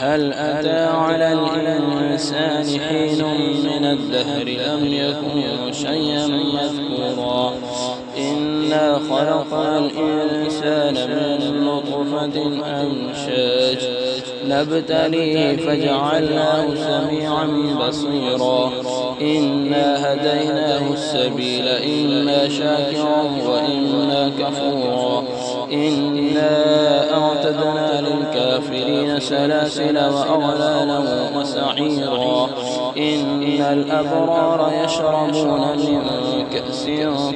هل أتى على الإنسان حين من الدهر لم يكن شيئا مذكورا إنا خلقنا الإنسان من نطفة أمشاج نبتليه فجعلناه سميعا بصيرا إنا هديناه السبيل إما شاكرا وإما كفورا إنا أعتدنا للكافرين سلاسل وأغلالا وسعيرا إن الأبرار يشربون من كأس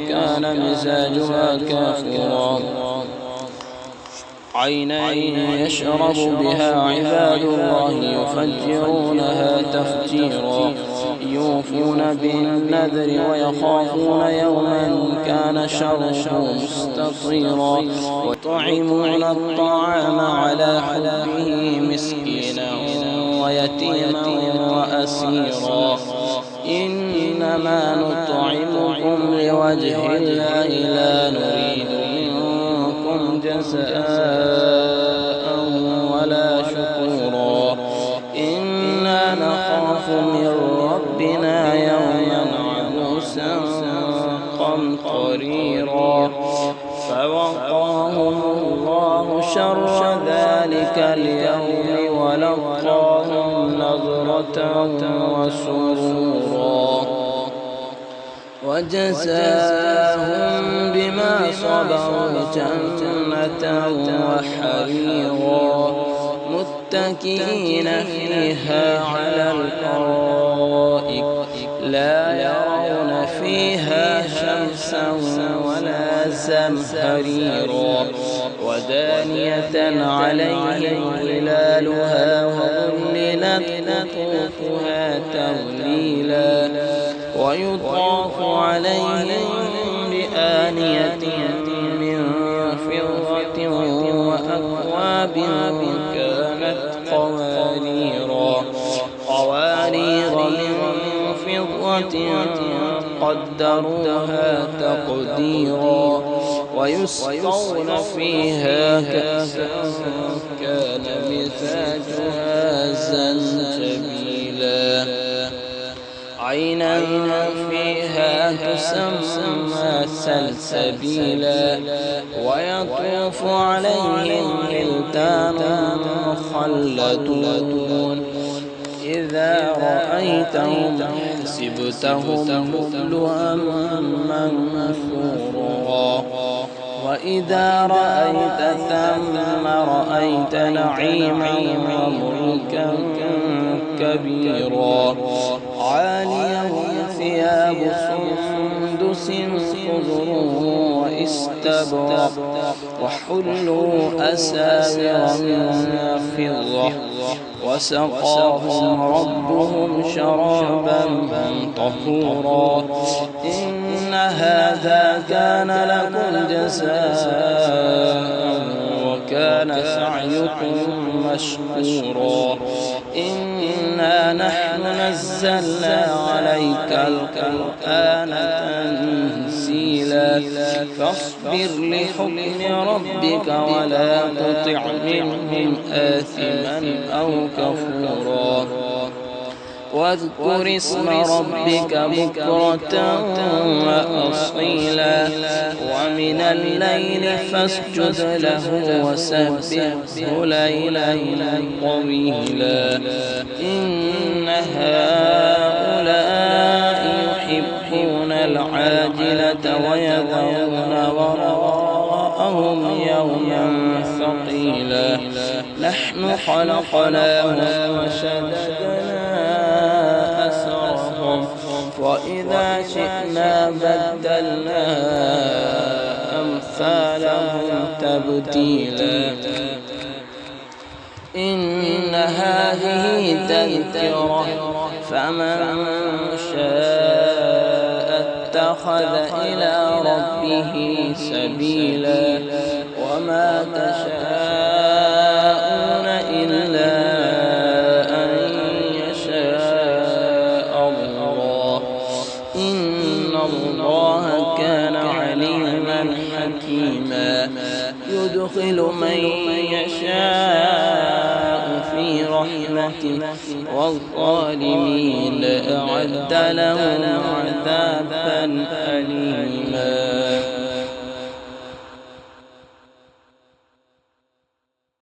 كان مزاجها كافورا عينا يشرب بها عباد الله يفجرونها تفجيرا يوفون بالنذر ويخافون يوما كان شره مستطيرا ويطعمون الطعام على حبه مسكينا ويتيما وأسيرا إنما نطعمكم لوجه الله لا نريد منكم جزاء ولا شكورا إنا نخاف من ربنا يوما عبوسا قمطريرا فوقاهم الله شر ذلك اليوم ولقاهم نضرة وسرورا وجزاهم بما صبروا جنة وحريرا متكئين فيها على الأرائك لا يرون فيها شمسا ولا زمهريرا ودانية عليهم ظلالها وظللت قطوفها تظليلا ويطاف عليهم بآنية من فضة وأكواب كانت قوارير من فضة قدروها تقديرا ويسقون فيها كأسا كان مزاجها زنجبيلا عينا فيها تسمى سلسبيلا ويطوف عليهم ولدان مخلدون إذا رأيتهم حسبتهم لؤلؤا منثورا وإذا رأيت ثم رأيت نعيما وملكا كبيرا عاليهم ثياب سندس خضر واستبرق وحلوا أساور من فضة وسقاهم ربهم شرابا طهورا إن هذا كان لكم جزاء وكان سعيكم مشكورا إنا نحن نزلنا عليك القرآن تنزيلا فاصبر لحكم ربك ولا تطع منهم آثما أو كفورا واذكر اسم ربك بكرة وأصيلا ومن الليل فاسجد له وسبحه ليلا طويلا إن هؤلاء يحبون العاجلة ويذرون وراءهم يوما ثقيلا نحن خلقناهم وشددنا أسرهم وإذا شئنا بدلنا أمثالهم تبديلا إن هذه تذكرة فمن شاء اتخذ إلى ربه سبيلا وما تشاءون إلا أن يشاء الله إن الله كان عليما حكيما يدخل من يشاء في رحمته والظالمين أعد لهم عذابا أليما.